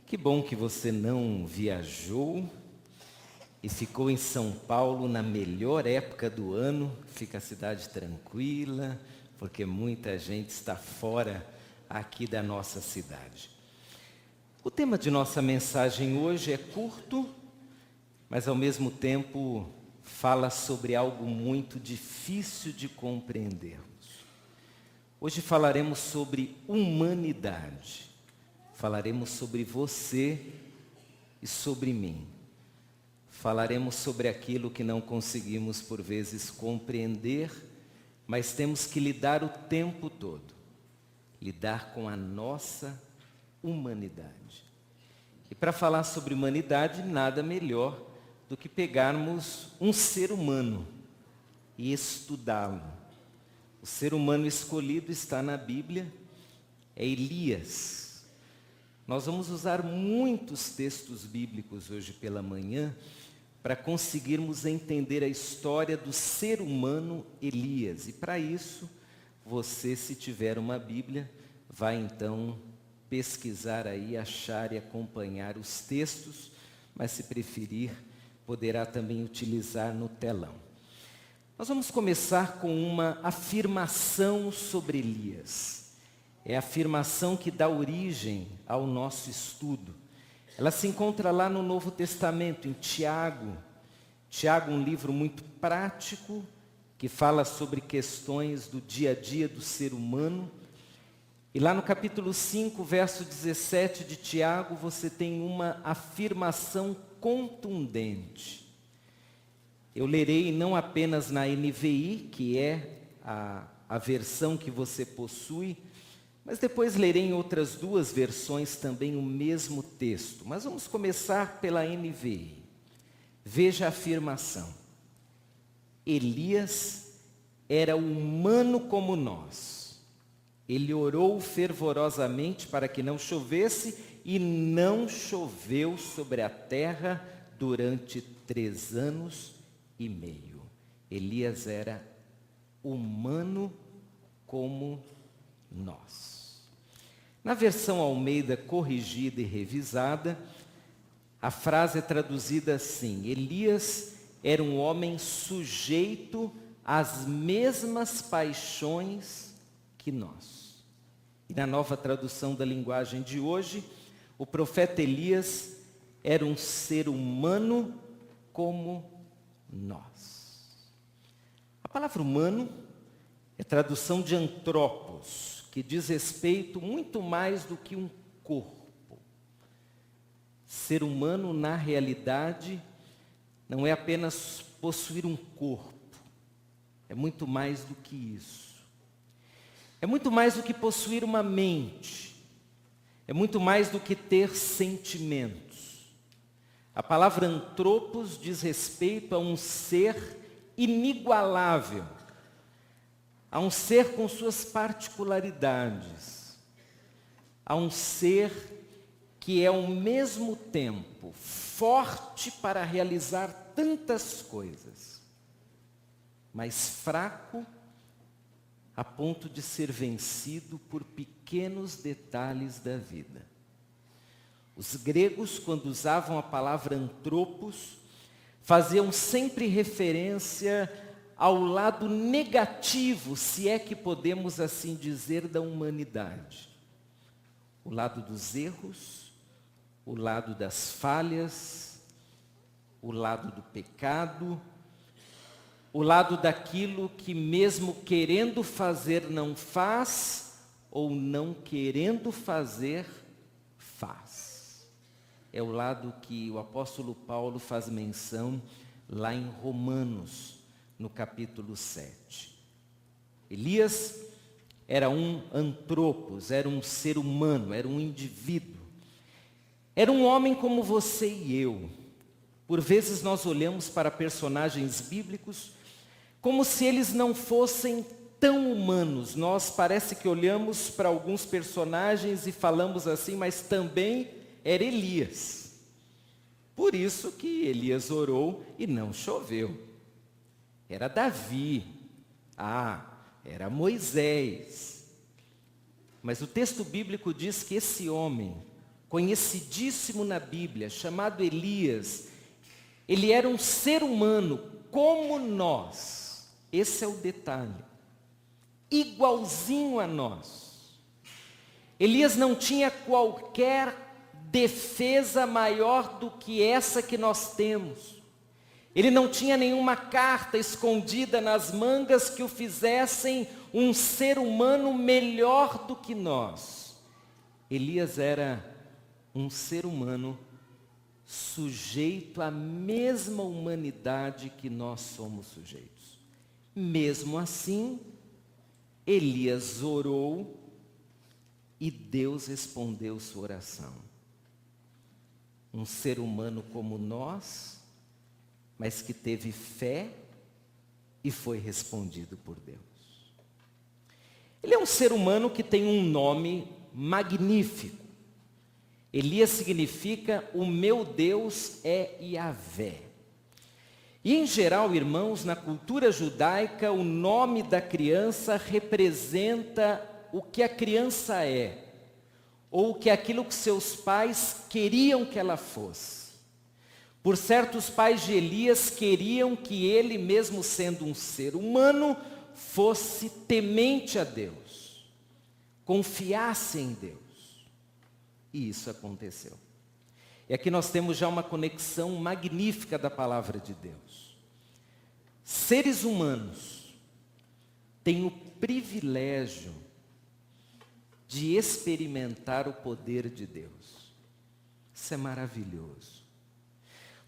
Que bom que você não viajou e ficou em São Paulo na melhor época do ano. Fica a cidade tranquila, porque muita gente está fora aqui da nossa cidade. O tema de nossa mensagem hoje é curto, mas ao mesmo tempo fala sobre algo muito difícil de compreendermos. Hoje falaremos sobre humanidade. Falaremos sobre você e sobre mim. Falaremos sobre aquilo que não conseguimos por vezes compreender, mas temos que lidar o tempo todo. Lidar com a nossa humanidade. E para falar sobre humanidade, nada melhor do que pegarmos um ser humano e estudá-lo. O ser humano escolhido está na Bíblia, é Elias. Nós vamos usar muitos textos bíblicos hoje pela manhã para conseguirmos entender a história do ser humano Elias. E para isso, você, se tiver uma Bíblia, vai então pesquisar aí, achar e acompanhar os textos, mas se preferir, poderá também utilizar no telão. Nós vamos começar com uma afirmação sobre Elias. É a afirmação que dá origem ao nosso estudo. Ela se encontra lá no Novo Testamento, em Tiago. Tiago, um livro muito prático, que fala sobre questões do dia a dia do ser humano. E lá no capítulo 5, verso 17 de Tiago, você tem uma afirmação contundente. Eu lerei não apenas na NVI, que é a versão que você possui, mas depois lerei em outras duas versões também o mesmo texto. Mas vamos começar pela NVI. Veja a afirmação. Elias era humano como nós. Ele orou fervorosamente para que não chovesse, e não choveu sobre a terra durante 3 anos e meio. Elias era humano como nós. Na versão Almeida corrigida e revisada, a frase é traduzida assim: Elias era um homem sujeito às mesmas paixões que nós. E na nova tradução da linguagem de hoje, o profeta Elias era um ser humano como nós. A palavra humano é tradução de antropos, que diz respeito muito mais do que um corpo. Ser humano, na realidade, não é apenas possuir um corpo, é muito mais do que isso. É muito mais do que possuir uma mente, é muito mais do que ter sentimentos. A palavra antropos diz respeito a um ser inigualável, a um ser com suas particularidades, a um ser que é ao mesmo tempo forte para realizar tantas coisas, mas fraco a ponto de ser vencido por pequenos detalhes da vida. Os gregos, quando usavam a palavra antropos, faziam sempre referência ao lado negativo, se é que podemos assim dizer, da humanidade. O lado dos erros, o lado das falhas, o lado do pecado, o lado daquilo que mesmo querendo fazer não faz, ou não querendo fazer, faz. É o lado que o apóstolo Paulo faz menção lá em Romanos, no capítulo 7. Elias era um antropos, era um ser humano, era um indivíduo. Era um homem como você e eu. Por vezes nós olhamos para personagens bíblicos como se eles não fossem tão humanos. Nós parece que olhamos para alguns personagens e falamos assim, mas também era Elias. Por isso que Elias orou e não choveu. Era Davi. Era Moisés. Mas o texto bíblico diz que esse homem conhecidíssimo na Bíblia, chamado Elias, ele era um ser humano como nós. Esse é o detalhe. Igualzinho a nós. Elias não tinha qualquer defesa maior do que essa que nós temos. Ele não tinha nenhuma carta escondida nas mangas que o fizessem um ser humano melhor do que nós. Elias era um ser humano sujeito à mesma humanidade que nós somos sujeitos. Mesmo assim, Elias orou e Deus respondeu sua oração. Um ser humano como nós, mas que teve fé e foi respondido por Deus. Ele é um ser humano que tem um nome magnífico. Elias significa o meu Deus é Yahvé. E em geral, irmãos, na cultura judaica, o nome da criança representa o que a criança é, ou que aquilo que seus pais queriam que ela fosse. Por certo, os pais de Elias queriam que ele, mesmo sendo um ser humano, fosse temente a Deus, confiasse em Deus. E isso aconteceu. E aqui nós temos já uma conexão magnífica da palavra de Deus. Seres humanos têm o privilégio de experimentar o poder de Deus. Isso é maravilhoso.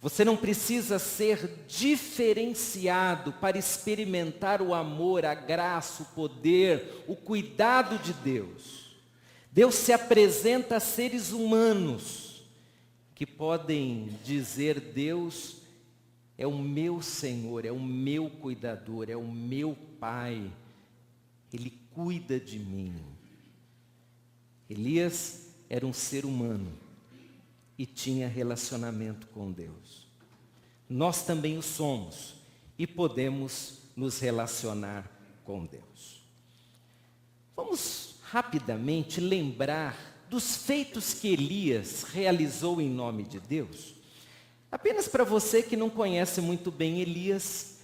Você não precisa ser diferenciado para experimentar o amor, a graça, o poder, o cuidado de Deus. Deus se apresenta a seres humanos que podem dizer: Deus é o meu Senhor, é o meu cuidador, é o meu Pai. Ele cuida de mim. Elias era um ser humano e tinha relacionamento com Deus. Nós também o somos e podemos nos relacionar com Deus. Vamos rapidamente lembrar dos feitos que Elias realizou em nome de Deus. Apenas para você que não conhece muito bem Elias,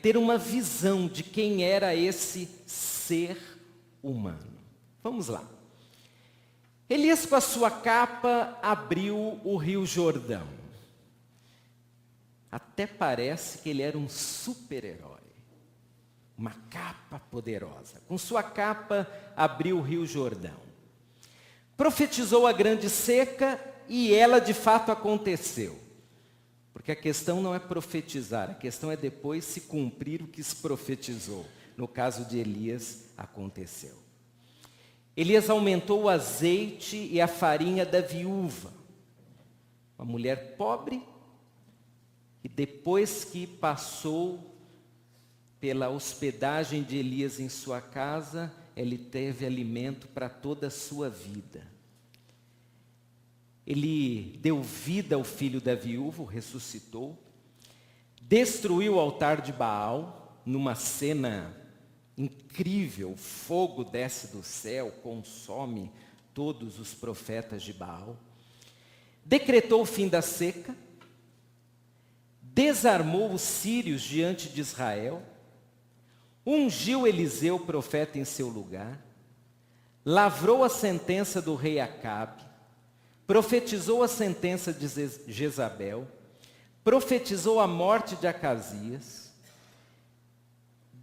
ter uma visão de quem era esse ser humano. Vamos lá. Elias, com a sua capa, abriu o rio Jordão. Até parece que ele era um super-herói. Uma capa poderosa. Com sua capa, abriu o rio Jordão. Profetizou a grande seca e ela de fato aconteceu. Porque a questão não é profetizar, a questão é depois se cumprir o que se profetizou. No caso de Elias, aconteceu. Elias aumentou o azeite e a farinha da viúva, uma mulher pobre, e depois que passou pela hospedagem de Elias em sua casa, ele teve alimento para toda a sua vida. Ele deu vida ao filho da viúva, o ressuscitou, destruiu o altar de Baal, numa cena incrível, o fogo desce do céu, consome todos os profetas de Baal. Decretou o fim da seca, desarmou os sírios diante de Israel, ungiu Eliseu, profeta, em seu lugar, lavrou a sentença do rei Acabe, profetizou a sentença de Jezabel, profetizou a morte de Acasias,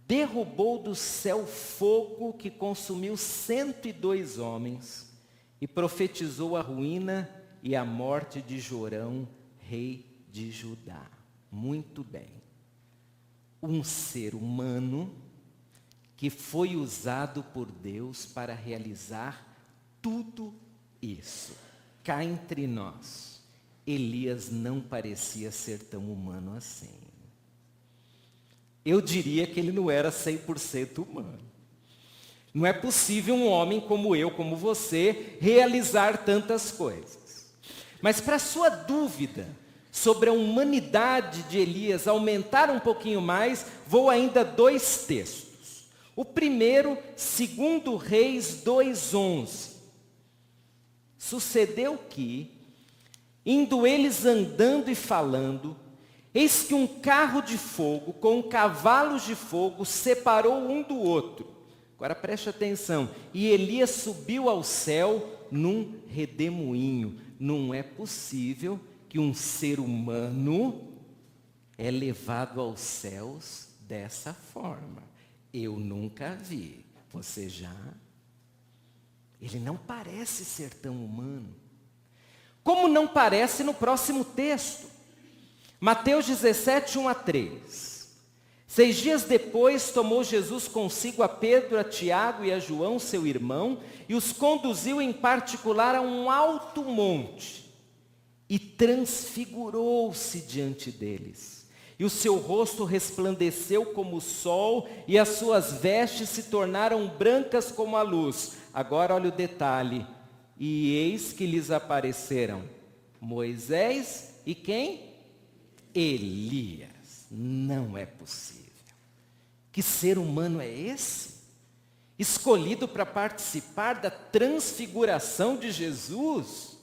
derrubou do céu fogo que consumiu 102 homens e profetizou a ruína e a morte de Jorão, rei de Judá. Muito bem. Um ser humano que foi usado por Deus para realizar tudo isso. Cá entre nós, Elias não parecia ser tão humano assim. Eu diria que ele não era 100% humano. Não é possível um homem como eu, como você, realizar tantas coisas. Mas para sua dúvida sobre a humanidade de Elias aumentar um pouquinho mais, vou ainda 2 textos. O primeiro, 2 Reis 2:11. Sucedeu que, indo eles andando e falando, eis que um carro de fogo com cavalos de fogo separou um do outro. Agora preste atenção. E Elias subiu ao céu num redemoinho. Não é possível que um ser humano é levado aos céus dessa forma. Eu nunca vi. Você já? Ele não parece ser tão humano. Como não parece no próximo texto. Mateus 17, 1-3. 6 dias depois, tomou Jesus consigo a Pedro, a Tiago e a João, seu irmão, e os conduziu em particular a um alto monte, e transfigurou-se diante deles. E o seu rosto resplandeceu como o sol, e as suas vestes se tornaram brancas como a luz. Agora olha o detalhe. E eis que lhes apareceram Moisés e quem? Elias. Não é possível. Que ser humano é esse? Escolhido para participar da transfiguração de Jesus?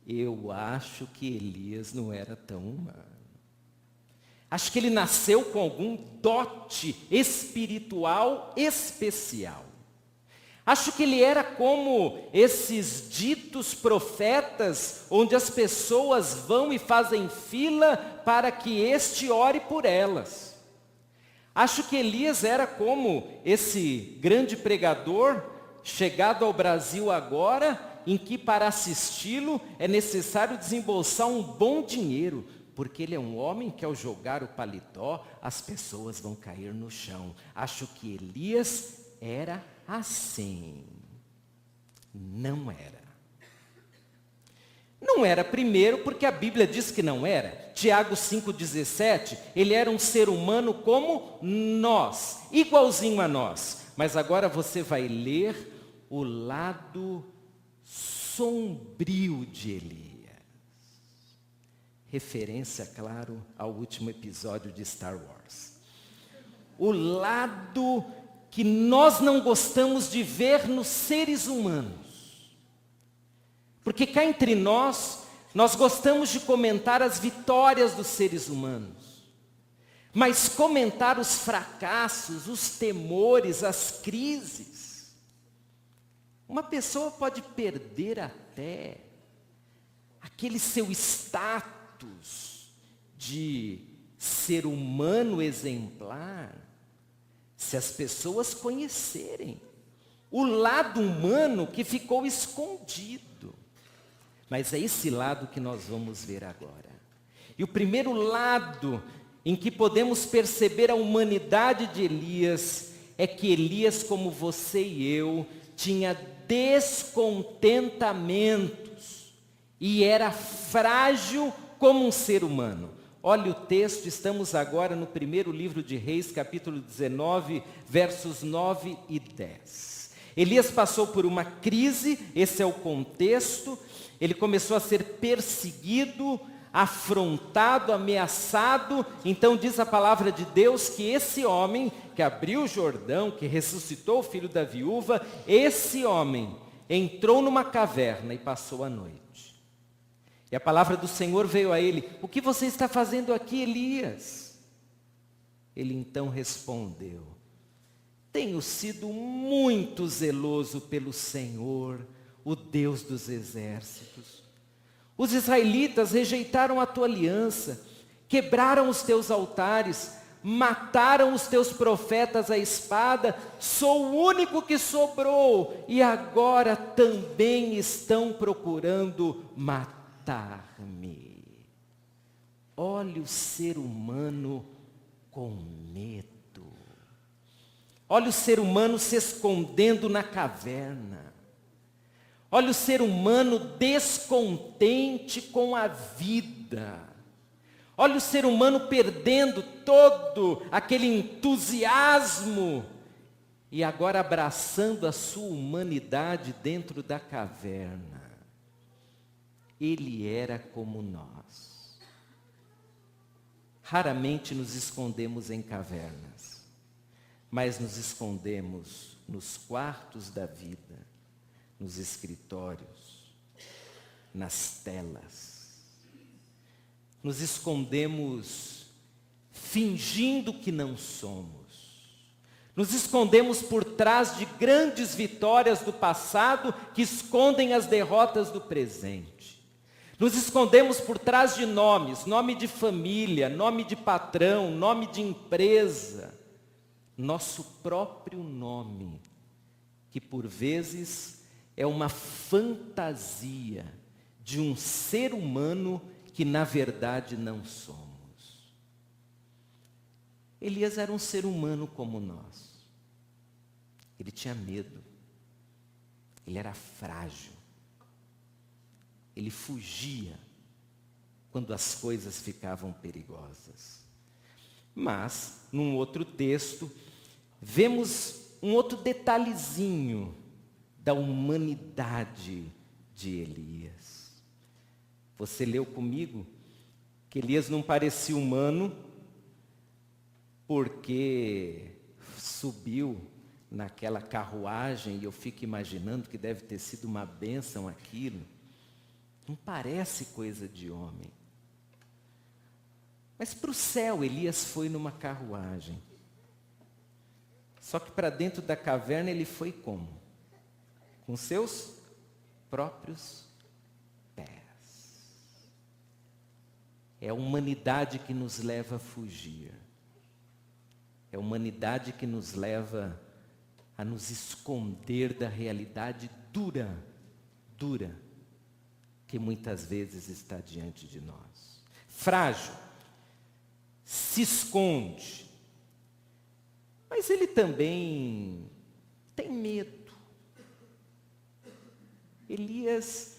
Eu acho que Elias não era tão humano. Acho que ele nasceu com algum dote espiritual especial. Acho que ele era como esses ditos profetas, onde as pessoas vão e fazem fila para que este ore por elas. Acho que Elias era como esse grande pregador, chegado ao Brasil agora, em que para assisti-lo é necessário desembolsar um bom dinheiro, porque ele é um homem que ao jogar o paletó, as pessoas vão cair no chão. Acho que Elias era assim. Não era. Não era primeiro porque a Bíblia diz que não era. Tiago 5,17, ele era um ser humano como nós, igualzinho a nós. Mas agora você vai ler o lado sombrio de Elias. Referência, claro, ao último episódio de Star Wars. O lado que nós não gostamos de ver nos seres humanos. Porque cá entre nós gostamos de comentar as vitórias dos seres humanos. Mas comentar os fracassos, os temores, as crises. Uma pessoa pode perder até aquele seu status de ser humano exemplar, se as pessoas conhecerem o lado humano que ficou escondido. Mas é esse lado que nós vamos ver agora. E o primeiro lado em que podemos perceber a humanidade de Elias é que Elias, como você e eu, tinha descontentamentos e era frágil como um ser humano. Olha o texto, estamos agora no primeiro livro de Reis, capítulo 19, versos 9 e 10. Elias passou por uma crise, esse é o contexto. Ele começou a ser perseguido, afrontado, ameaçado. Então diz a palavra de Deus que esse homem que abriu o Jordão, que ressuscitou o filho da viúva, esse homem entrou numa caverna e passou a noite. E a palavra do Senhor veio a ele: o que você está fazendo aqui, Elias? Ele então respondeu: tenho sido muito zeloso pelo Senhor, o Deus dos exércitos. Os israelitas rejeitaram a tua aliança, quebraram os teus altares, mataram os teus profetas à espada, sou o único que sobrou, e agora também estão procurando matar-me. Olha o ser humano com medo. Olha o ser humano se escondendo na caverna. Olha o ser humano descontente com a vida. Olha o ser humano perdendo todo aquele entusiasmo e agora abraçando a sua humanidade dentro da caverna. Ele era como nós. Raramente nos escondemos em cavernas, mas nos escondemos nos quartos da vida, nos escritórios, nas telas. Nos escondemos fingindo que não somos. Nos escondemos por trás de grandes vitórias do passado que escondem as derrotas do presente. Nos escondemos por trás de nomes, nome de família, nome de patrão, nome de empresa. Nosso próprio nome, que por vezes é uma fantasia de um ser humano que na verdade não somos. Elias era um ser humano como nós. Ele tinha medo. Ele era frágil. Ele fugia quando as coisas ficavam perigosas. Mas, num outro texto, vemos um outro detalhezinho da humanidade de Elias. Você leu comigo que Elias não parecia humano porque subiu naquela carruagem, e eu fico imaginando que deve ter sido uma bênção aquilo. Não parece coisa de homem. Mas para o céu, Elias foi numa carruagem. Só que para dentro da caverna ele foi como? Com seus próprios pés. É a humanidade que nos leva a fugir. É a humanidade que nos leva a nos esconder da realidade dura, que muitas vezes está diante de nós. Frágil, se esconde, mas ele também tem medo. Elias,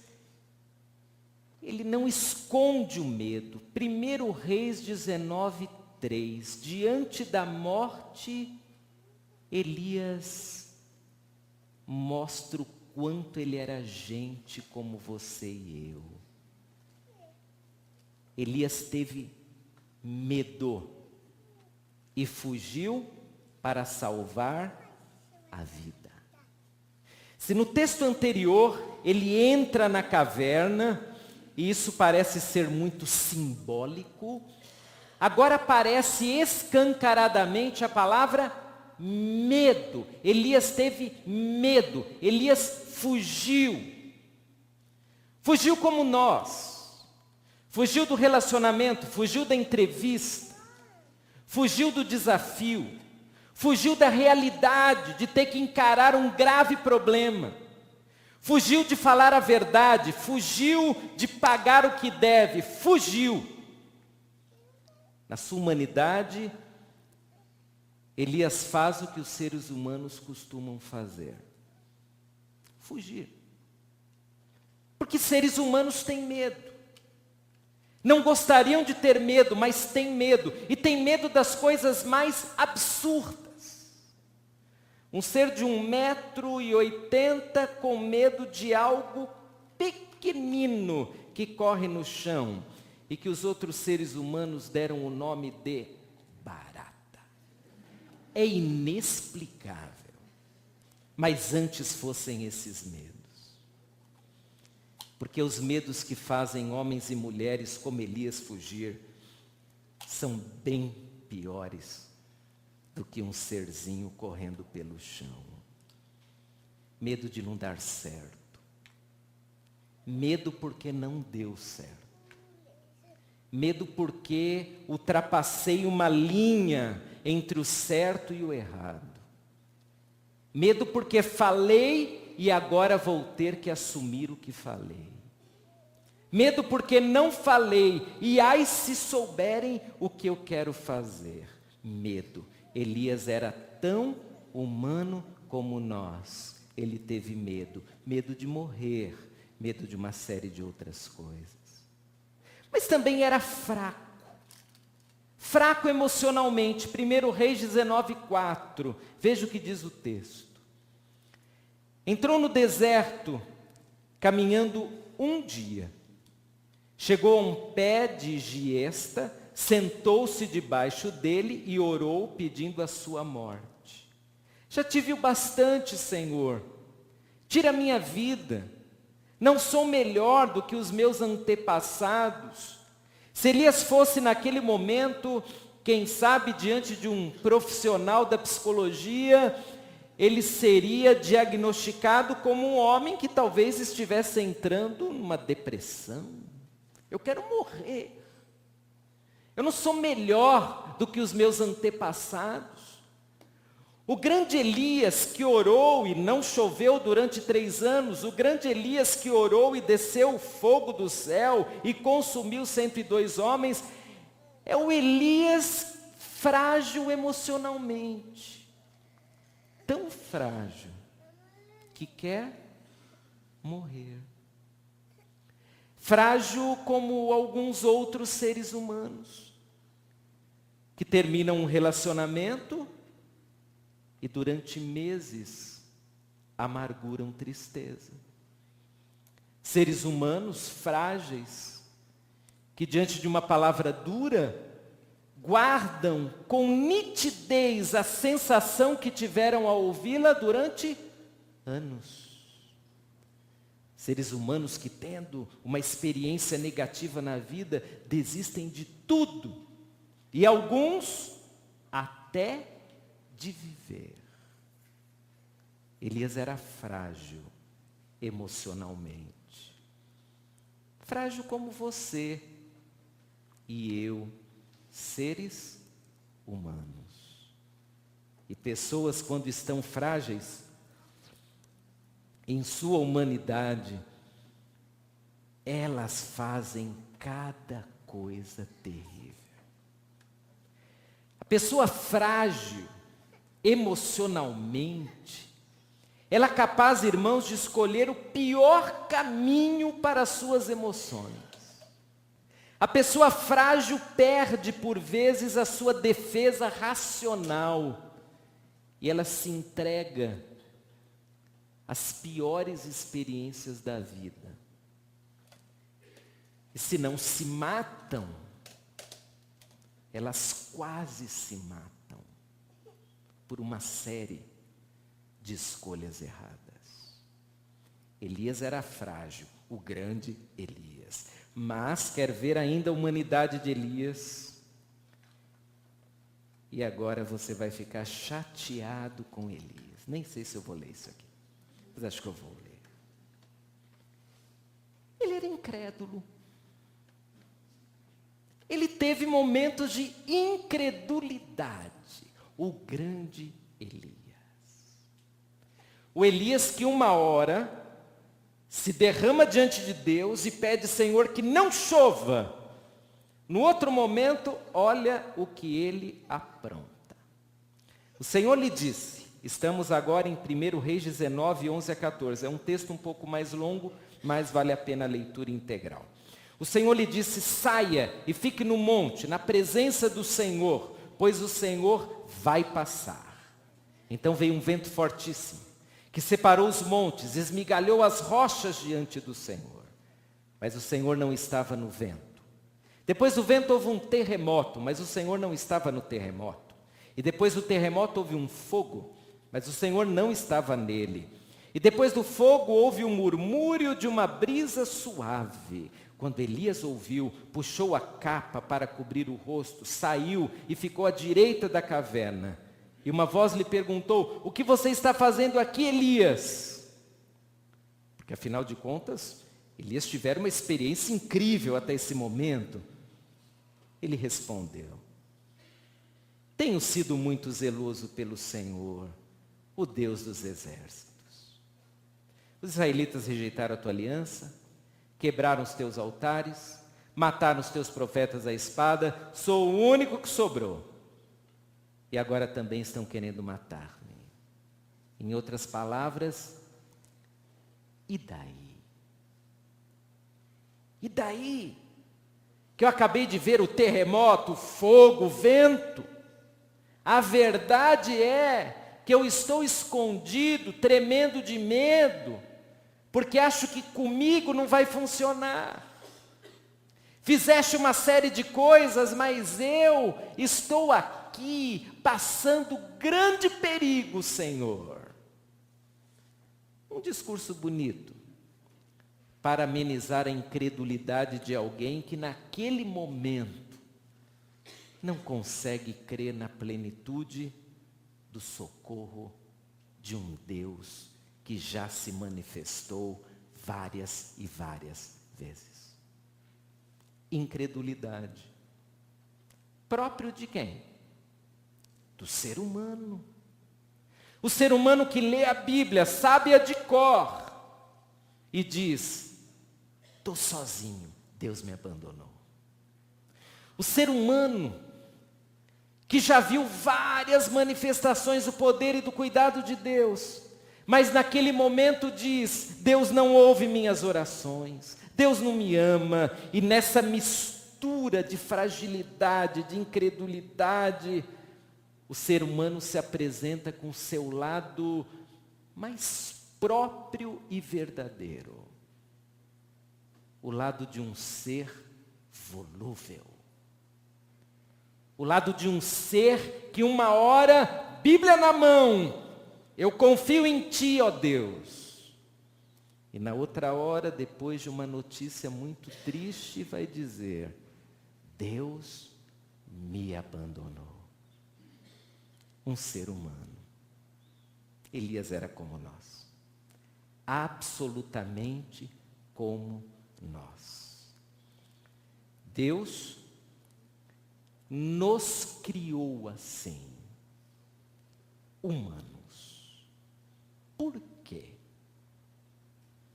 ele não esconde o medo. 1 Reis 19:3, diante da morte, Elias mostra o quanto ele era gente como você e eu. Elias teve medo e fugiu para salvar a vida. Se no texto anterior ele entra na caverna, e isso parece ser muito simbólico, agora aparece escancaradamente a palavra medo. Elias teve medo. Elias fugiu. Fugiu como nós. Fugiu do relacionamento, fugiu da entrevista, fugiu do desafio, fugiu da realidade de ter que encarar um grave problema, fugiu de falar a verdade, fugiu de pagar o que deve, fugiu. Na sua humanidade, Elias faz o que os seres humanos costumam fazer: fugir. Porque seres humanos têm medo. Não gostariam de ter medo, mas têm medo. E têm medo das coisas mais absurdas. Um ser de 1,80 m com medo de algo pequenino que corre no chão e que os outros seres humanos deram o nome de barata. É inexplicável. Mas antes fossem esses medos. Porque os medos que fazem homens e mulheres como Elias fugir são bem piores do que um serzinho correndo pelo chão. Medo de não dar certo. Medo porque não deu certo. Medo porque ultrapassei uma linha entre o certo e o errado. Medo porque falei e agora vou ter que assumir o que falei. Medo porque não falei e ai se souberem o que eu quero fazer. Medo. Elias era tão humano como nós. Ele teve medo. Medo de morrer. Medo de uma série de outras coisas. Mas também era fraco. Fraco emocionalmente. 1 Reis 19:4. Veja o que diz o texto. Entrou no deserto, caminhando um dia. Chegou a um pé de giesta, sentou-se debaixo dele e orou, pedindo a sua morte. Já tive o bastante, Senhor. Tira a minha vida. Não sou melhor do que os meus antepassados. Se Elias fosse naquele momento, quem sabe diante de um profissional da psicologia, ele seria diagnosticado como um homem que talvez estivesse entrando numa depressão. Eu quero morrer. Eu não sou melhor do que os meus antepassados. O grande Elias que orou e não choveu durante 3 anos, o grande Elias que orou e desceu o fogo do céu e consumiu 102 homens, é o Elias frágil emocionalmente. Tão frágil que quer morrer. Frágil como alguns outros seres humanos, que terminam um relacionamento e durante meses amarguram tristeza. Seres humanos frágeis, que diante de uma palavra dura, guardam com nitidez a sensação que tiveram ao ouvi-la durante anos. Seres humanos que, tendo uma experiência negativa na vida, desistem de tudo. E alguns até de viver. Elias era frágil emocionalmente. Frágil como você e eu, seres humanos. E pessoas, quando estão frágeis em sua humanidade, elas fazem cada coisa terrível. A pessoa frágil emocionalmente, ela é capaz, irmãos, de escolher o pior caminho para as suas emoções. A pessoa frágil perde, por vezes, a sua defesa racional e ela se entrega às piores experiências da vida. E se não se matam, elas quase se matam por uma série de escolhas erradas. Elias era frágil, o grande Elias. Mas quer ver ainda a humanidade de Elias. E agora você vai ficar chateado com Elias. Nem sei se eu vou ler isso aqui, mas acho que eu vou ler. Ele era incrédulo. Ele teve momentos de incredulidade. O grande Elias. O Elias que uma hora se derrama diante de Deus e pede, Senhor, que não chova. No outro momento, olha o que ele apronta. O Senhor lhe disse, estamos agora em 1 Reis 19, 11 a 14. É um texto um pouco mais longo, mas vale a pena a leitura integral. O Senhor lhe disse, saia e fique no monte, na presença do Senhor, pois o Senhor vai passar. Então veio um vento fortíssimo, que separou os montes, esmigalhou as rochas diante do Senhor. Mas o Senhor não estava no vento. Depois do vento houve um terremoto, mas o Senhor não estava no terremoto. E depois do terremoto houve um fogo, mas o Senhor não estava nele. E depois do fogo houve um murmúrio de uma brisa suave. Quando Elias ouviu, puxou a capa para cobrir o rosto, saiu e ficou à direita da caverna. E uma voz lhe perguntou, o que você está fazendo aqui, Elias? Porque afinal de contas, Elias tivera uma experiência incrível até esse momento. Ele respondeu, tenho sido muito zeloso pelo Senhor, o Deus dos exércitos. Os israelitas rejeitaram a tua aliança, quebraram os teus altares, mataram os teus profetas à espada, sou o único que sobrou. E agora também estão querendo matar-me. Em outras palavras, e daí? E daí? Que eu acabei de ver o terremoto, o fogo, o vento. A verdade é que eu estou escondido, tremendo de medo, porque acho que comigo não vai funcionar. Fizeste uma série de coisas, mas eu estou aqui passando grande perigo, Senhor. Um discurso bonito, para amenizar a incredulidade de alguém que naquele momento não consegue crer na plenitude do socorro de um Deus que já se manifestou várias e várias vezes. Incredulidade. Próprio de quem? Do ser humano. O ser humano que lê a Bíblia, sabe-a de cor, e diz: estou sozinho, Deus me abandonou. O ser humano que já viu várias manifestações do poder e do cuidado de Deus, mas naquele momento diz: Deus não ouve minhas orações, Deus não me ama, e nessa mistura de fragilidade, de incredulidade, o ser humano se apresenta com o seu lado mais próprio e verdadeiro. O lado de um ser volúvel. O lado de um ser que uma hora, Bíblia na mão, eu confio em Ti, ó Deus. E na outra hora, depois de uma notícia muito triste, vai dizer: Deus me abandonou. Um ser humano. Elias era como nós. Absolutamente como nós. Deus nos criou assim, humanos. Por quê?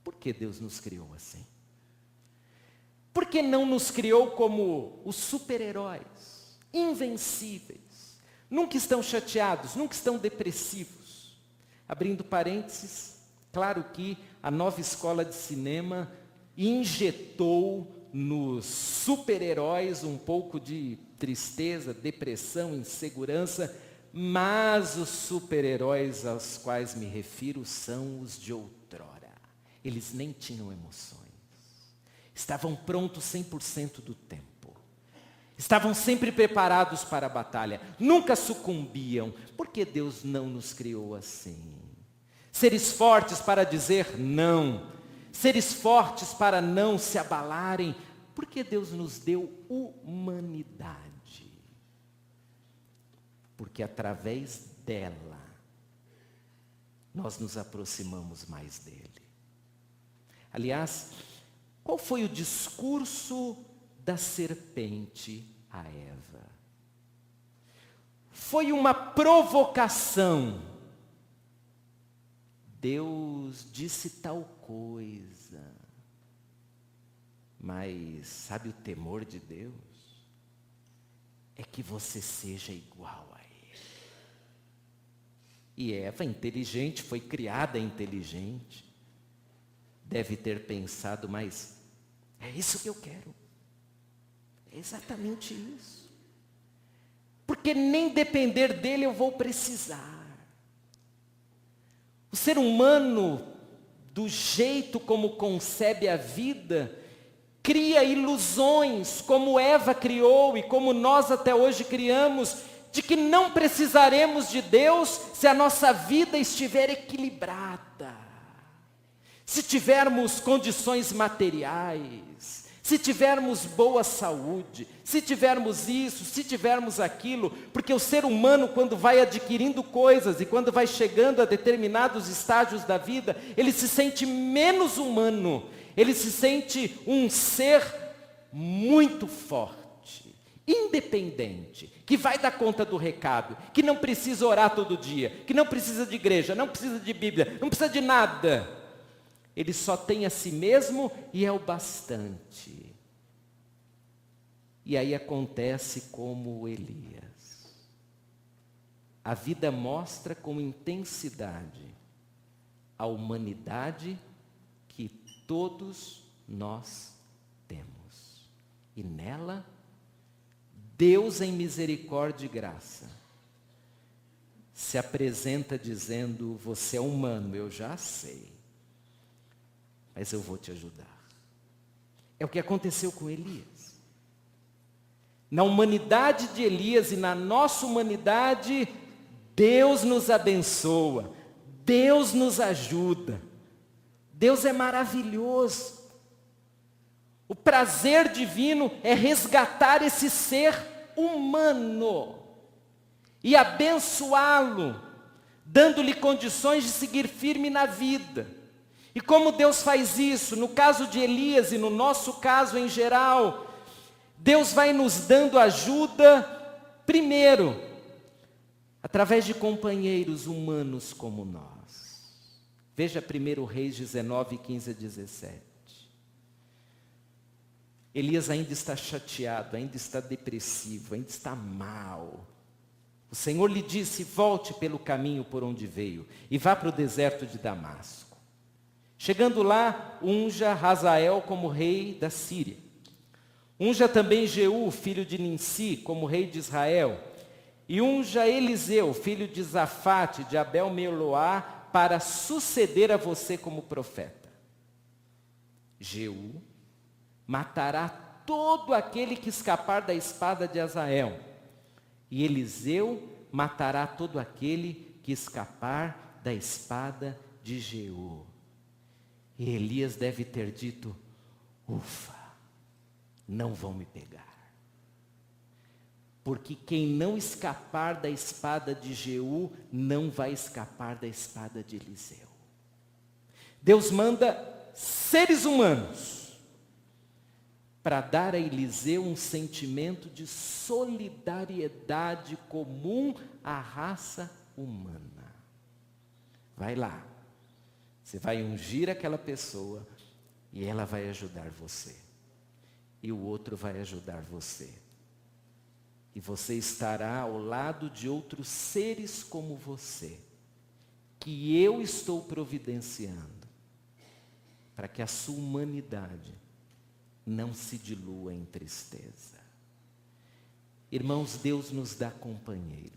Por que Deus nos criou assim? Por que não nos criou como os super-heróis, invencíveis? Nunca estão chateados, nunca estão depressivos. Abrindo parênteses, claro que a nova escola de cinema injetou nos super-heróis um pouco de tristeza, depressão, insegurança, mas os super-heróis aos quais me refiro são os de outrora. Eles nem tinham emoções. Estavam prontos 100% do tempo. Estavam sempre preparados para a batalha. Nunca sucumbiam. Por que Deus não nos criou assim? Seres fortes para dizer não. Seres fortes para não se abalarem. Por que Deus nos deu humanidade? Porque através dela, nós nos aproximamos mais dele. Aliás, qual foi o discurso da serpente a Eva? Foi uma provocação. Deus disse tal coisa, mas sabe o temor de Deus? É que você seja igual a Ele. E Eva, inteligente, foi criada inteligente, deve ter pensado, mas é isso que eu quero. É exatamente isso. Porque nem depender dele eu vou precisar. O ser humano, do jeito como concebe a vida, cria ilusões, como Eva criou e como nós até hoje criamos, de que não precisaremos de Deus se a nossa vida estiver equilibrada. Se tivermos condições materiais, se tivermos boa saúde, se tivermos isso, se tivermos aquilo, porque o ser humano, quando vai adquirindo coisas e quando vai chegando a determinados estágios da vida, ele se sente menos humano, ele se sente um ser muito forte, independente, que vai dar conta do recado, que não precisa orar todo dia, que não precisa de igreja, não precisa de Bíblia, não precisa de nada. Ele só tem a si mesmo e é o bastante. E aí acontece como Elias. A vida mostra com intensidade a humanidade que todos nós temos. E nela, Deus em misericórdia e graça se apresenta dizendo: você é humano, eu já sei, mas eu vou te ajudar. É o que aconteceu com Elias. Na humanidade de Elias e na nossa humanidade, Deus nos abençoa, Deus nos ajuda. Deus é maravilhoso. O prazer divino é resgatar esse ser humano e abençoá-lo, dando-lhe condições de seguir firme na vida. E como Deus faz isso? No caso de Elias e no nosso caso em geral, Deus vai nos dando ajuda, primeiro, através de companheiros humanos como nós. Veja 1 Reis 19, 15 a 17. Elias ainda está chateado, ainda está depressivo, ainda está mal. O Senhor lhe disse: volte pelo caminho por onde veio e vá para o deserto de Damasco. Chegando lá, unja Hazael como rei da Síria. Unja também Jeú, filho de Ninsi, como rei de Israel. E unja Eliseu, filho de Zafate, de Abel-Meoloá, para suceder a você como profeta. Jeú matará todo aquele que escapar da espada de Hazael. E Eliseu matará todo aquele que escapar da espada de Jeú. E Elias deve ter dito: ufa, não vão me pegar. Porque quem não escapar da espada de Jeú, não vai escapar da espada de Eliseu. Deus manda seres humanos para dar a Eliseu um sentimento de solidariedade comum à raça humana. Vai lá, você vai ungir aquela pessoa e ela vai ajudar você. E o outro vai ajudar você. E você estará ao lado de outros seres como você, que eu estou providenciando, para que a sua humanidade não se dilua em tristeza. Irmãos, Deus nos dá companheiros,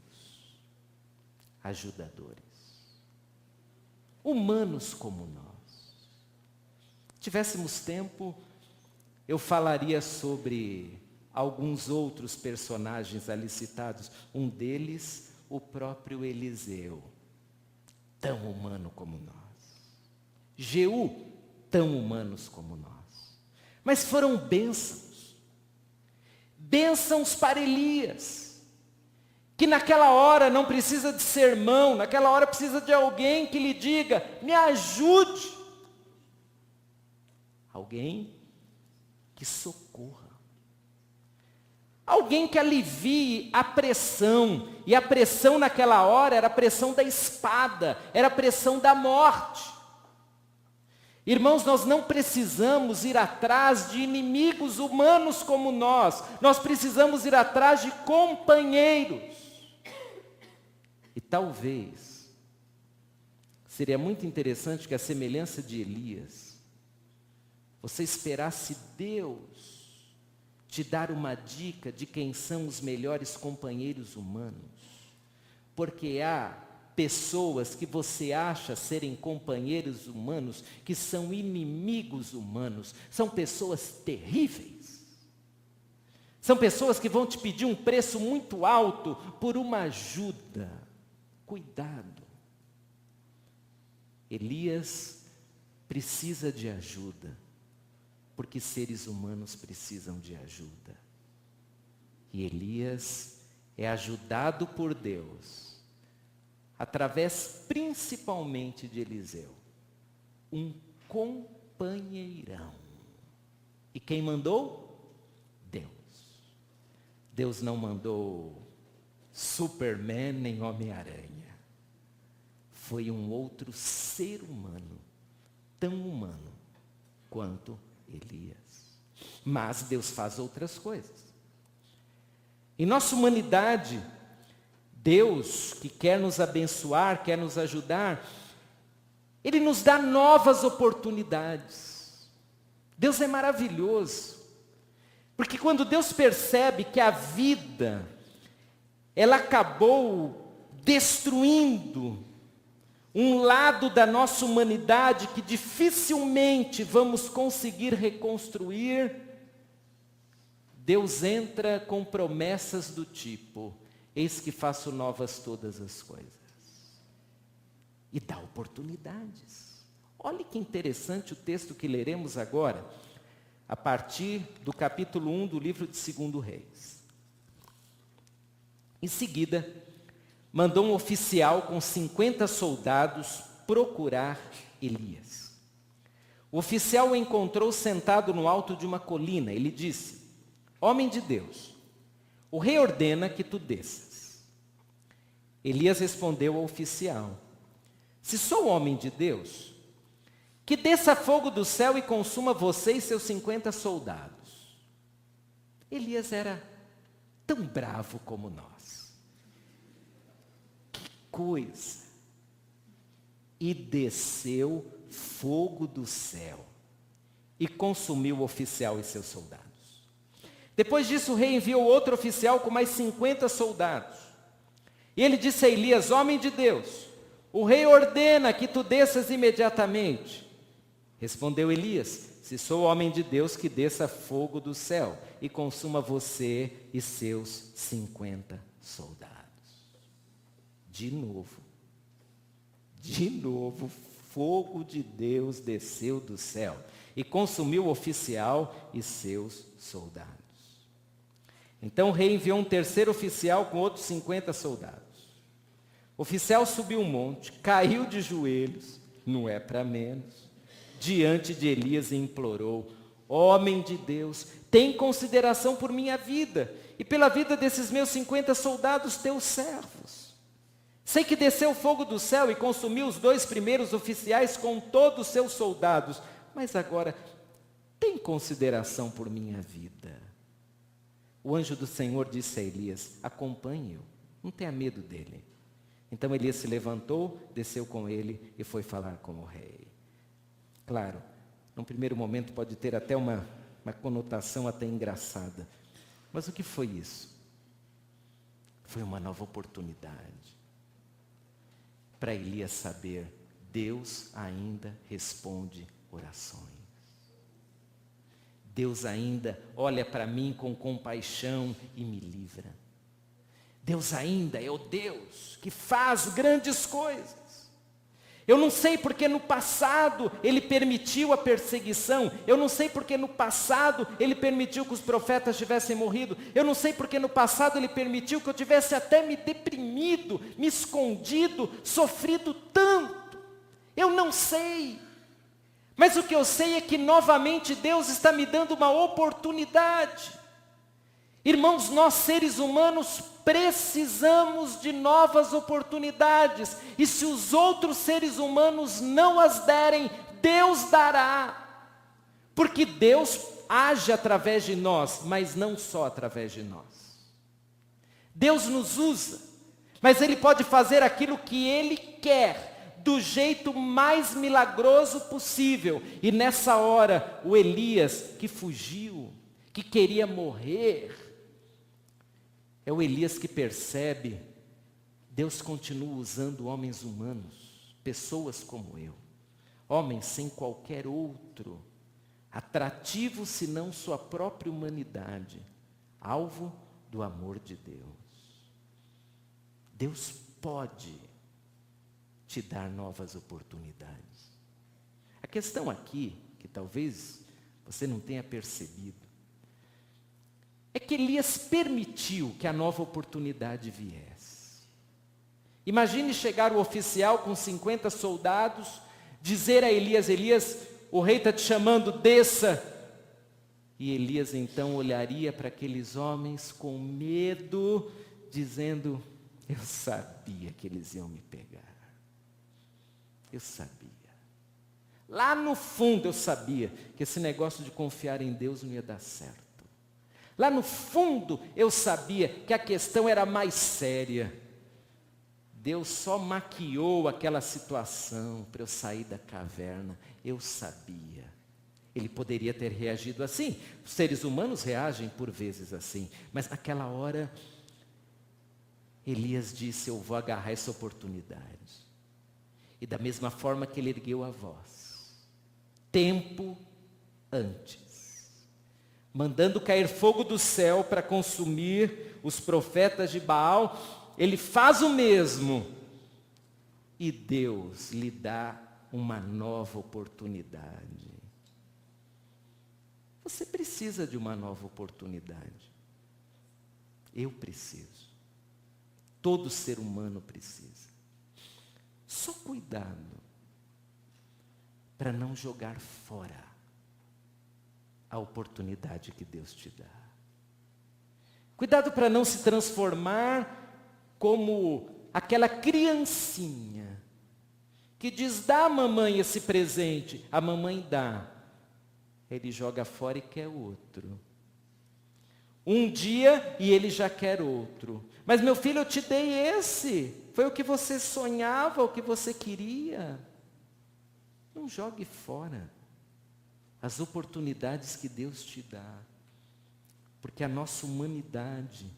ajudadores, humanos como nós. Se tivéssemos tempo, eu falaria sobre alguns outros personagens ali citados. Um deles, o próprio Eliseu, tão humano como nós. Jeú, tão humanos como nós. Mas foram bênçãos. Bênçãos para Elias, que naquela hora não precisa de sermão, naquela hora precisa de alguém que lhe diga: me ajude. Alguém que socorra. Alguém que alivie a pressão. E a pressão naquela hora era a pressão da espada, era a pressão da morte. Irmãos, nós não precisamos ir atrás de inimigos humanos como nós precisamos ir atrás de companheiros. E talvez seria muito interessante que, a semelhança de Elias, você esperasse Deus te dar uma dica de quem são os melhores companheiros humanos, porque há pessoas que você acha serem companheiros humanos, que são inimigos humanos, são pessoas terríveis. São pessoas que vão te pedir um preço muito alto por uma ajuda. Cuidado. Elias precisa de ajuda, porque seres humanos precisam de ajuda. E Elias é ajudado por Deus, através principalmente de Eliseu, um companheirão. E quem mandou? Deus. Deus não mandou Superman nem Homem-Aranha. Foi um outro ser humano, tão humano quanto Elias. Mas Deus faz outras coisas. Em nossa humanidade, Deus, que quer nos abençoar, quer nos ajudar, Ele nos dá novas oportunidades. Deus é maravilhoso, porque quando Deus percebe que a vida, ela acabou destruindo um lado da nossa humanidade que dificilmente vamos conseguir reconstruir, Deus entra com promessas do tipo: eis que faço novas todas as coisas. E dá oportunidades. Olha que interessante o texto que leremos agora. a partir do capítulo 1 do livro de 2 Reis. Em seguida, mandou um oficial com 50 soldados procurar Elias. O oficial o encontrou sentado no alto de uma colina. Ele disse: homem de Deus, o rei ordena que tu desças. Elias respondeu ao oficial: se sou homem de Deus, que desça fogo do céu e consuma você e seus 50 soldados. Elias era tão bravo como nós. Que coisa! E desceu fogo do céu e consumiu o oficial e seus soldados. Depois disso, o rei enviou outro oficial com mais 50 soldados. E ele disse a Elias: homem de Deus, o rei ordena que tu desças imediatamente. Respondeu Elias: se sou homem de Deus, que desça fogo do céu e consuma você e seus 50 soldados. De novo, fogo de Deus desceu do céu e consumiu o oficial e seus soldados. Então o rei enviou um terceiro oficial com outros 50 soldados. O oficial subiu um monte, caiu de joelhos, não é para menos, diante de Elias e implorou: homem de Deus, tem consideração por minha vida e pela vida desses meus 50 soldados, teus servos. Sei que desceu fogo do céu e consumiu os 2 primeiros oficiais com todos os seus soldados, mas agora tem consideração por minha vida. O anjo do Senhor disse a Elias: acompanhe-o, não tenha medo dele. Então Elias se levantou, desceu com ele e foi falar com o rei. Claro, num primeiro momento pode ter até uma conotação até engraçada. Mas o que foi isso? Foi uma nova oportunidade para Elias saber: Deus ainda responde orações. Deus ainda olha para mim com compaixão e me livra. Deus ainda é o Deus que faz grandes coisas. Eu não sei porque no passado Ele permitiu a perseguição. Eu não sei porque no passado Ele permitiu que os profetas tivessem morrido. Eu não sei porque no passado Ele permitiu que eu tivesse até me deprimido, me escondido, sofrido tanto. Eu não sei. Mas o que eu sei é que novamente Deus está me dando uma oportunidade. Irmãos, nós seres humanos precisamos de novas oportunidades. E se os outros seres humanos não as derem, Deus dará. Porque Deus age através de nós, mas não só através de nós. Deus nos usa, mas Ele pode fazer aquilo que Ele quer, do jeito mais milagroso possível. E nessa hora, o Elias que fugiu, que queria morrer, é o Elias que percebe: Deus continua usando homens humanos, pessoas como eu, homens sem qualquer outro atrativo senão sua própria humanidade, alvo do amor de Deus. Deus pode te dar novas oportunidades. A questão aqui, que talvez você não tenha percebido, é que Elias permitiu que a nova oportunidade viesse. Imagine chegar o oficial com 50 soldados, dizer a Elias: Elias, o rei está te chamando, desça. E Elias então olharia para aqueles homens com medo, dizendo: eu sabia que eles iam me pegar. Eu sabia. Lá no fundo eu sabia que esse negócio de confiar em Deus não ia dar certo. Lá no fundo eu sabia que a questão era mais séria. Deus só maquiou aquela situação para eu sair da caverna. Eu sabia. Ele poderia ter reagido assim. Os seres humanos reagem por vezes assim. Mas naquela hora, Elias disse: eu vou agarrar essa oportunidade. E da mesma forma que ele ergueu a voz, tempo antes, mandando cair fogo do céu para consumir os profetas de Baal, ele faz o mesmo. E Deus lhe dá uma nova oportunidade. Você precisa de uma nova oportunidade. Eu preciso. Todo ser humano precisa. Só cuidado para não jogar fora a oportunidade que Deus te dá. Cuidado para não se transformar como aquela criancinha que diz: dá, mamãe, esse presente. A mamãe dá. Ele joga fora e quer outro. Um dia e ele já quer outro. Mas meu filho, eu te dei esse. Foi o que você sonhava, o que você queria. Não jogue fora as oportunidades que Deus te dá. Porque a nossa humanidade,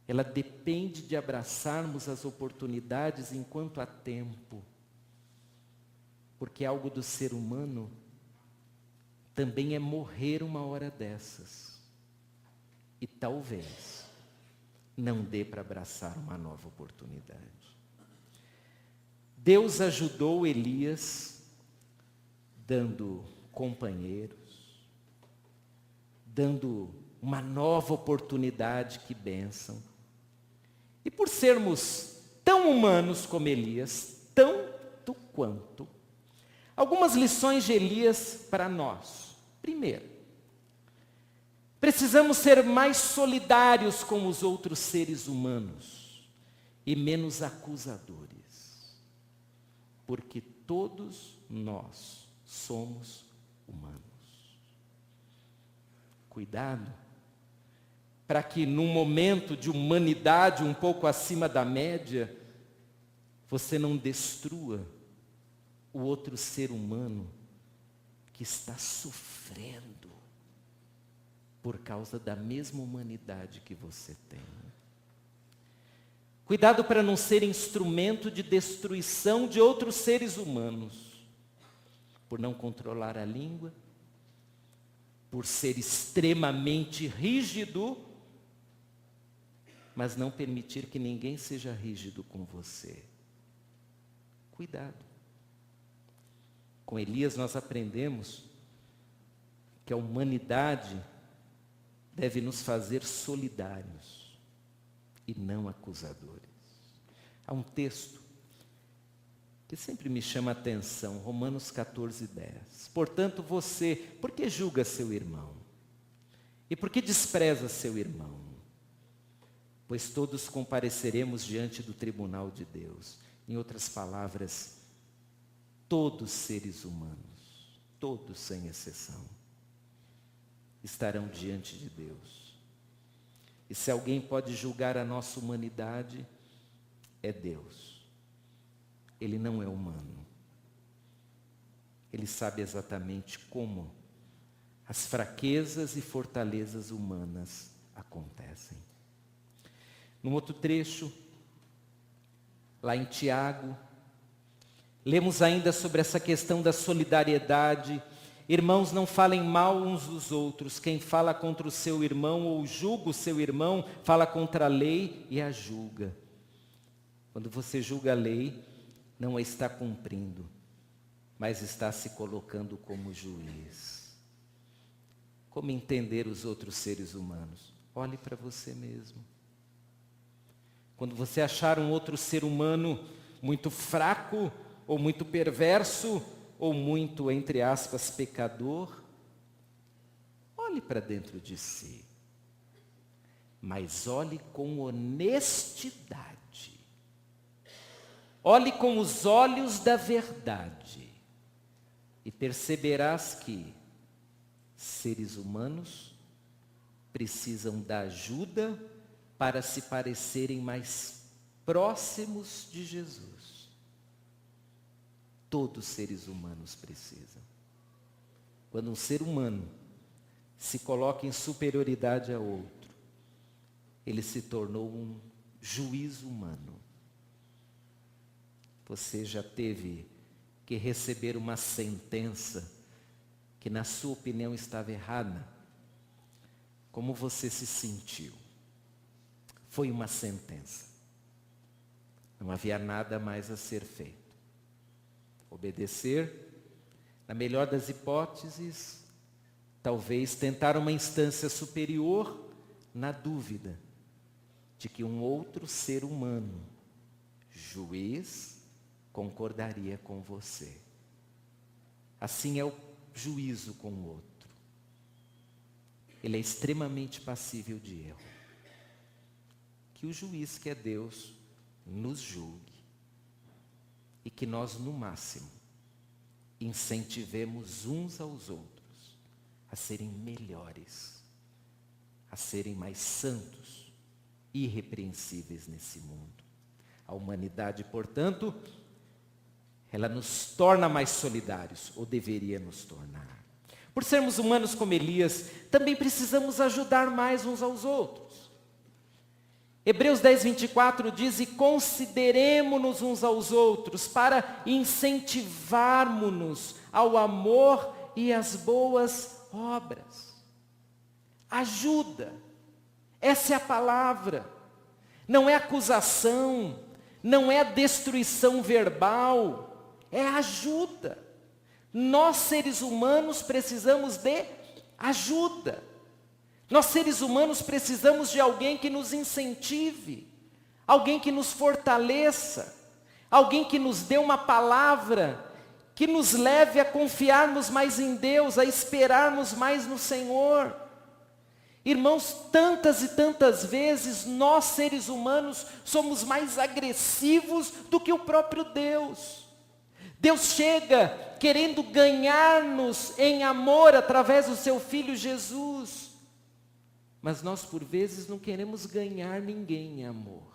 ela depende de abraçarmos as oportunidades enquanto há tempo. Porque algo do ser humano também é morrer uma hora dessas. E talvez não dê para abraçar uma nova oportunidade. Deus ajudou Elias dando companheiros, dando uma nova oportunidade, que bênção. E por sermos tão humanos como Elias, tanto quanto, algumas lições de Elias para nós. Primeiro, precisamos ser mais solidários com os outros seres humanos e menos acusadores. Porque todos nós somos humanos. Cuidado para que num momento de humanidade um pouco acima da média, você não destrua o outro ser humano que está sofrendo por causa da mesma humanidade que você tem. Cuidado para não ser instrumento de destruição de outros seres humanos, por não controlar a língua, por ser extremamente rígido, mas não permitir que ninguém seja rígido com você. Cuidado. Com Elias nós aprendemos que a humanidade deve nos fazer solidários e não acusadores. Há um texto que sempre me chama a atenção, Romanos 14:10. Portanto, você, por que julga seu irmão? E por que despreza seu irmão? Pois todos compareceremos diante do tribunal de Deus. Em outras palavras, todos seres humanos, todos sem exceção, estarão diante de Deus. E se alguém pode julgar a nossa humanidade, é Deus. Ele não é humano. Ele sabe exatamente como as fraquezas e fortalezas humanas acontecem. Num outro trecho, lá em Tiago, lemos ainda sobre essa questão da solidariedade. Irmãos, não falem mal uns dos outros. Quem fala contra o seu irmão ou julga o seu irmão, fala contra a lei e a julga. Quando você julga a lei, não a está cumprindo, mas está se colocando como juiz. Como entender os outros seres humanos? Olhe para você mesmo. Quando você achar um outro ser humano muito fraco, ou muito perverso, ou muito, entre aspas, pecador, olhe para dentro de si. Mas olhe com honestidade. Olhe com os olhos da verdade. E perceberás que seres humanos precisam da ajuda para se parecerem mais próximos de Jesus. Todos os seres humanos precisam. Quando um ser humano se coloca em superioridade a outro, ele se tornou um juiz humano. Você já teve que receber uma sentença que na sua opinião estava errada? Como você se sentiu? Foi uma sentença. Não havia nada mais a ser feito. Obedecer, na melhor das hipóteses, Talvez tentar uma instância superior na dúvida de que um outro ser humano, juiz, concordaria com você. Assim é o juízo com o outro. Ele é extremamente passível de erro. Que o juiz, que é Deus, nos julgue. E que nós, no máximo, incentivemos uns aos outros a serem melhores, a serem mais santos, irrepreensíveis nesse mundo. A humanidade, portanto, ela nos torna mais solidários, ou deveria nos tornar. Por sermos humanos como Elias, também precisamos ajudar mais uns aos outros. Hebreus 10, 24 diz: e consideremo-nos uns aos outros para incentivarmos-nos ao amor e às boas obras. Ajuda, essa é a palavra. Não é acusação, não é destruição verbal, é ajuda. Nós, seres humanos, precisamos de ajuda. Nós, seres humanos, precisamos de alguém que nos incentive, alguém que nos fortaleça, alguém que nos dê uma palavra, que nos leve a confiarmos mais em Deus, a esperarmos mais no Senhor. Irmãos, tantas e tantas vezes nós, seres humanos, somos mais agressivos do que o próprio Deus. Deus chega querendo ganhar-nos em amor através do seu Filho Jesus. Mas nós, por vezes, não queremos ganhar ninguém em amor.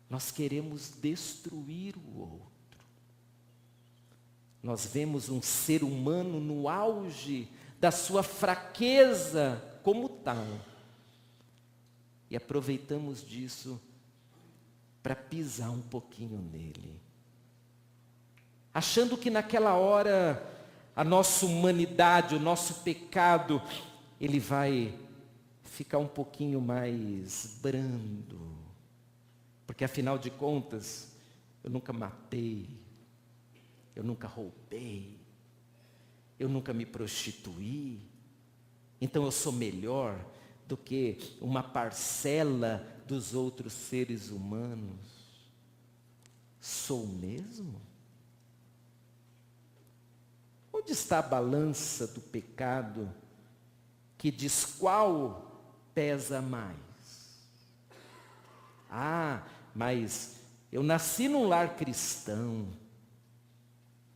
Nós queremos destruir o outro. Nós vemos um ser humano no auge da sua fraqueza como tal. E aproveitamos disso para pisar um pouquinho nele. Achando que naquela hora a nossa humanidade, o nosso pecado, ele vai ficar um pouquinho mais brando. Porque afinal de contas, eu nunca matei, eu nunca roubei, eu nunca me prostituí, então eu sou melhor do que uma parcela dos outros seres humanos. Sou mesmo? Onde está a balança do pecado que diz qual pesa mais? Ah, mas eu nasci num lar cristão.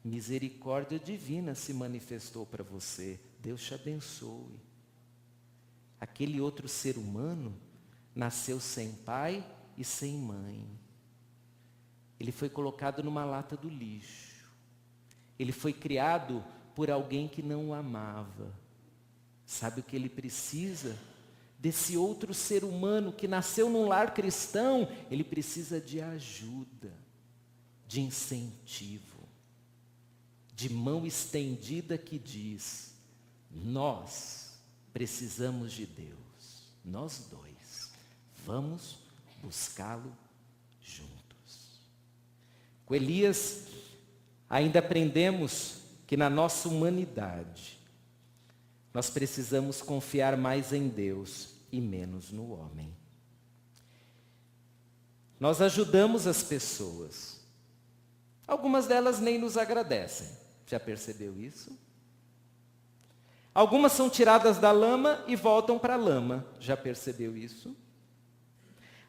Misericórdia divina se manifestou para você. Deus te abençoe. Aquele outro ser humano nasceu sem pai e sem mãe. Ele foi colocado numa lata do lixo. Ele foi criado por alguém que não o amava. Sabe o que ele precisa? Desse outro ser humano que nasceu num lar cristão. Ele precisa de ajuda, de incentivo, de mão estendida que diz: nós precisamos de Deus, nós dois, vamos buscá-lo juntos. Com Elias, ainda aprendemos que na nossa humanidade, nós precisamos confiar mais em Deus e menos no homem. Nós ajudamos as pessoas. Algumas delas nem nos agradecem. Já percebeu isso? Algumas são tiradas da lama e voltam para a lama. Já percebeu isso?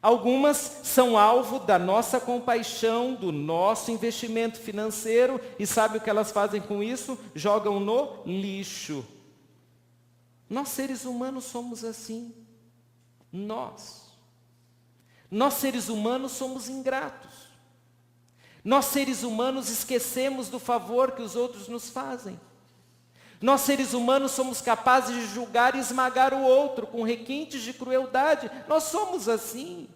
Algumas são alvo da nossa compaixão, do nosso investimento financeiro, e sabe o que elas fazem com isso? Jogam no lixo. Nós, seres humanos, somos assim. Nós, seres humanos, somos ingratos. Nós, seres humanos, esquecemos do favor que os outros nos fazem. Nós, seres humanos, somos capazes de julgar e esmagar o outro com requintes de crueldade. Nós somos assim.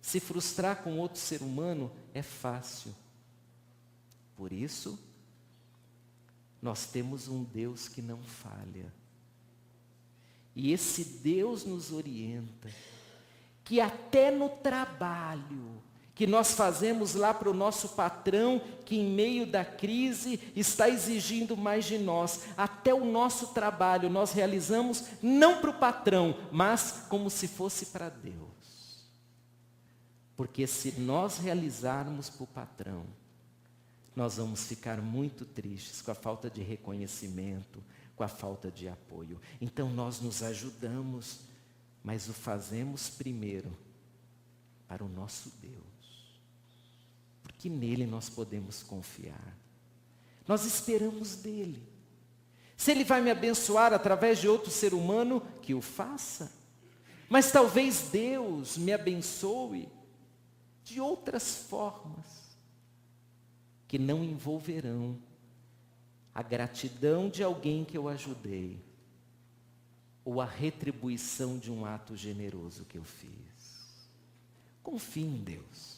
Se frustrar com outro ser humano é fácil. Por isso, nós temos um Deus que não falha. E esse Deus nos orienta, que até no trabalho, que nós fazemos lá para o nosso patrão, que em meio da crise está exigindo mais de nós. Até o nosso trabalho nós realizamos não para o patrão, mas como se fosse para Deus. Porque se nós realizarmos para o patrão, nós vamos ficar muito tristes com a falta de reconhecimento, com a falta de apoio. Então nós nos ajudamos, mas o fazemos primeiro para o nosso Deus. Porque nele nós podemos confiar. Nós esperamos dele. Se ele vai me abençoar através de outro ser humano, que o faça. Mas talvez Deus me abençoe de outras formas, que não envolverão a gratidão de alguém que eu ajudei, ou a retribuição de um ato generoso que eu fiz. Confie em Deus.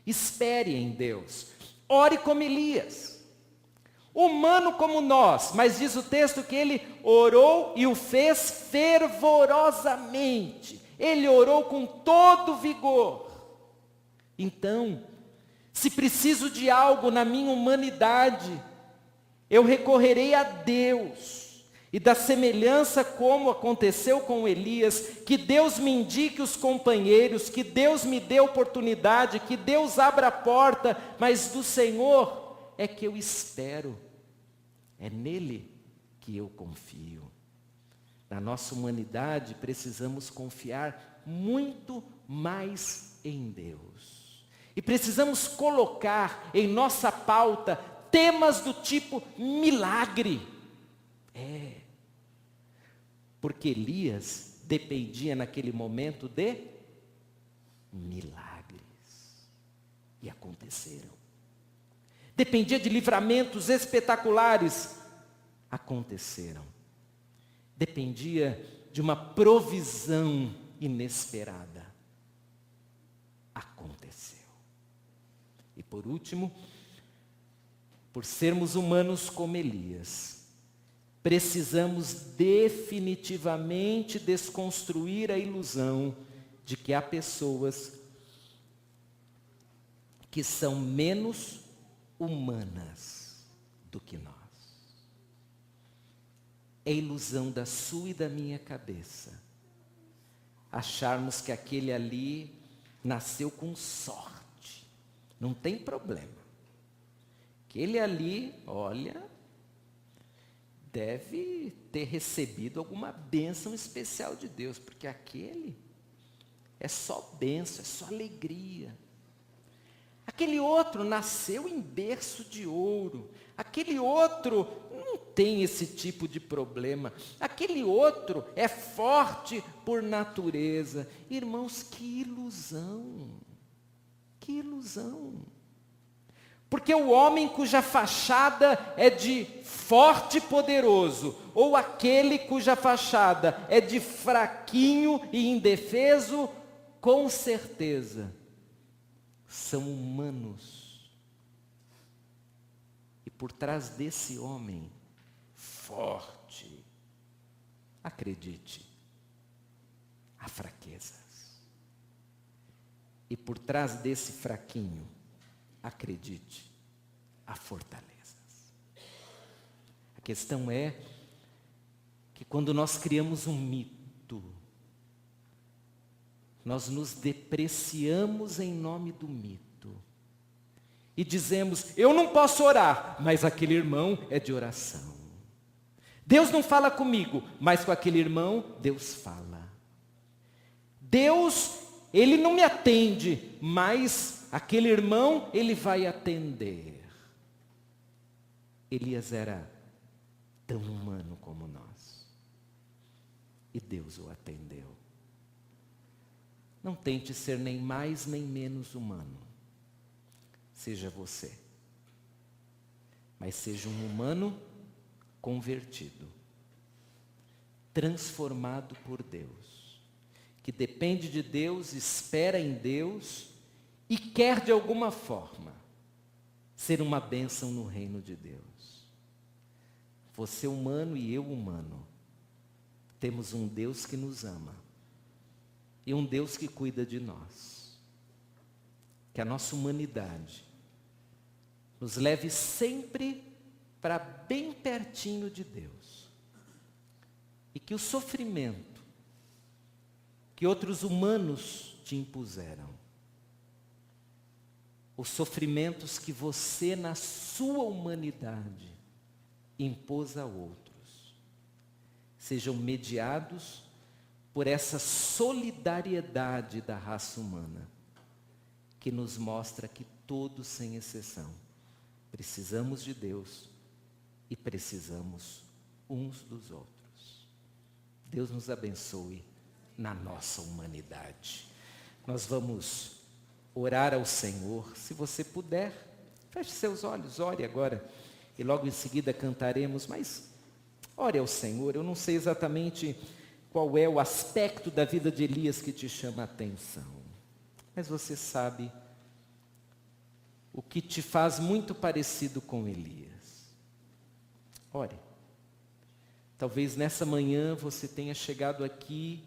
Espere em Deus. Ore como Elias. Humano como nós, mas diz o texto que ele orou e o fez fervorosamente. Ele orou com todo vigor. Então, se preciso de algo na minha humanidade, eu recorrerei a Deus. E da semelhança como aconteceu com Elias, que Deus me indique os companheiros, que Deus me dê oportunidade, que Deus abra a porta, mas do Senhor é que eu espero. É nele que eu confio. Na nossa humanidade precisamos confiar muito mais em Deus. E precisamos colocar em nossa pauta temas do tipo milagre. Porque Elias dependia naquele momento de milagres. E aconteceram. Dependia de livramentos espetaculares. Aconteceram. Dependia de uma provisão inesperada. Aconteceu. E por último, por sermos humanos como Elias, precisamos definitivamente desconstruir a ilusão de que há pessoas que são menos humanas do que nós. É ilusão da sua e da minha cabeça acharmos que aquele ali nasceu com sorte. Não tem problema. Aquele ali, olha, deve ter recebido alguma bênção especial de Deus, porque aquele é só bênção, é só alegria. Aquele outro nasceu em berço de ouro. Aquele outro não tem esse tipo de problema. Aquele outro é forte por natureza. Irmãos, que ilusão! Que ilusão! Porque o homem cuja fachada é de forte e poderoso, ou aquele cuja fachada é de fraquinho e indefeso, com certeza são humanos. E por trás desse homem forte, acredite, há fraquezas. E por trás desse fraquinho, acredite, há fortalezas. A questão é que quando nós criamos um mito, nós nos depreciamos em nome do mito. E dizemos, eu não posso orar, mas aquele irmão é de oração. Deus não fala comigo, mas com aquele irmão, Deus fala. Deus, ele não me atende, mas aquele irmão, ele vai atender. Elias era tão humano como nós. E Deus o atendeu. Não tente ser nem mais nem menos humano. Seja você. Mas seja um humano convertido. Transformado por Deus. Que depende de Deus, espera em Deus e quer de alguma forma ser uma bênção no reino de Deus. Você humano e eu humano, temos um Deus que nos ama e um Deus que cuida de nós. que a nossa humanidade nos leve sempre para bem pertinho de Deus. E que o sofrimento que outros humanos te impuseram, os sofrimentos que você na sua humanidade impôs a outros, sejam mediados por essa solidariedade da raça humana, que nos mostra que todos, sem exceção, precisamos de Deus e precisamos uns dos outros. Deus nos abençoe na nossa humanidade. Nós vamos orar ao Senhor. Se você puder, feche seus olhos, ore agora. E logo em seguida cantaremos, mas ore ao Senhor. Eu não sei exatamente qual é o aspecto da vida de Elias que te chama a atenção, mas você sabe o que te faz muito parecido com Elias. Ore. Talvez nessa manhã você tenha chegado aqui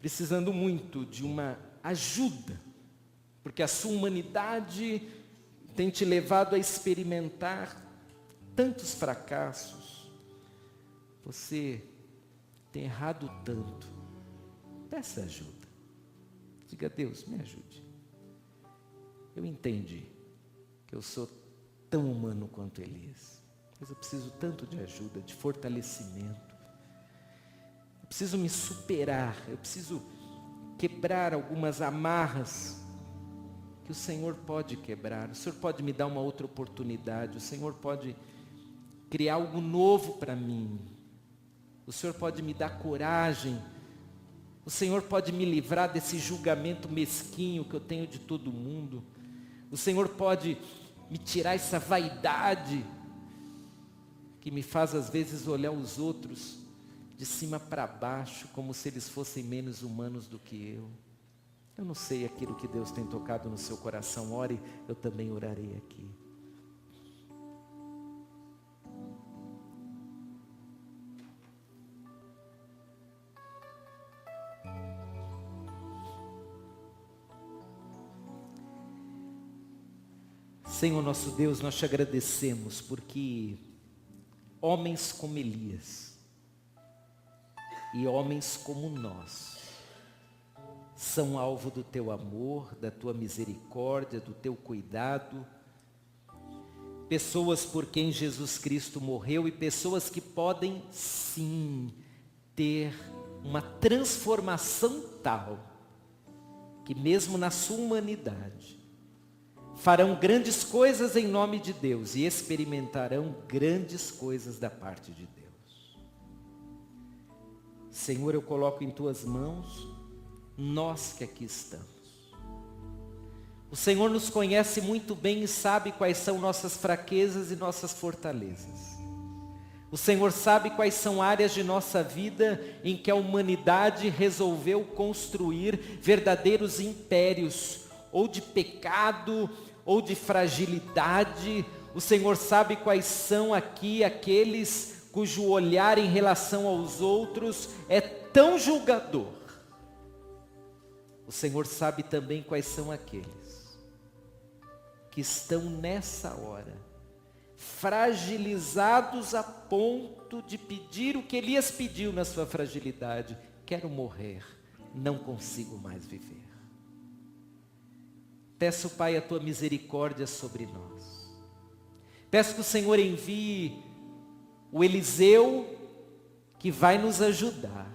precisando muito de uma ajuda, porque a sua humanidade tem te levado a experimentar tantos fracassos. Você tem errado tanto. Peça ajuda. Diga: Deus, me ajude. Eu entendi que eu sou tão humano quanto Elias, mas eu preciso tanto de ajuda, de fortalecimento. Eu preciso me superar, eu preciso quebrar algumas amarras que o Senhor pode quebrar. O Senhor pode me dar uma outra oportunidade, o Senhor pode criar algo novo para mim. O Senhor pode me dar coragem, o Senhor pode me livrar desse julgamento mesquinho que eu tenho de todo mundo. O Senhor pode me tirar essa vaidade que me faz às vezes olhar os outros de cima para baixo, como se eles fossem menos humanos do que eu. Eu não sei aquilo que Deus tem tocado no seu coração. Ore, eu também orarei aqui. Senhor nosso Deus, nós te agradecemos porque homens como Elias e homens como nós são alvo do teu amor, da tua misericórdia, do teu cuidado. Pessoas por quem Jesus Cristo morreu e pessoas que podem sim ter uma transformação tal que mesmo na sua humanidade farão grandes coisas em nome de Deus e experimentarão grandes coisas da parte de Deus. Senhor, eu coloco em tuas mãos nós que aqui estamos. O Senhor nos conhece muito bem e sabe quais são nossas fraquezas e nossas fortalezas. O Senhor sabe quais são áreas de nossa vida em que a humanidade resolveu construir verdadeiros impérios, ou de pecado, ou de fragilidade. O Senhor sabe quais são aqui aqueles cujo olhar em relação aos outros é tão julgador. O Senhor sabe também quais são aqueles que estão nessa hora fragilizados a ponto de pedir o que Elias pediu na sua fragilidade: quero morrer, não consigo mais viver. Peço, Pai, a tua misericórdia sobre nós. Peço que o Senhor envie o Eliseu que vai nos ajudar.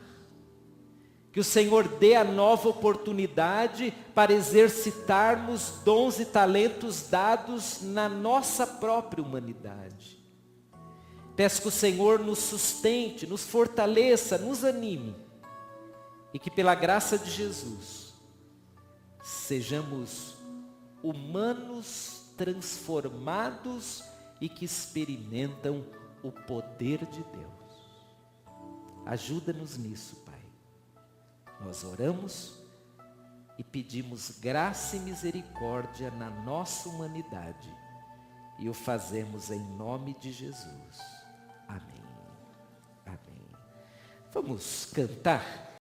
Que o Senhor dê a nova oportunidade para exercitarmos dons e talentos dados na nossa própria humanidade. Peço que o Senhor nos sustente, nos fortaleça, nos anime. E que pela graça de Jesus, sejamos humanos transformados e que experimentam o poder de Deus. Ajuda-nos nisso, Pai. Nós oramos e pedimos graça e misericórdia na nossa humanidade e o fazemos em nome de Jesus. Amém. Amém. Vamos cantar.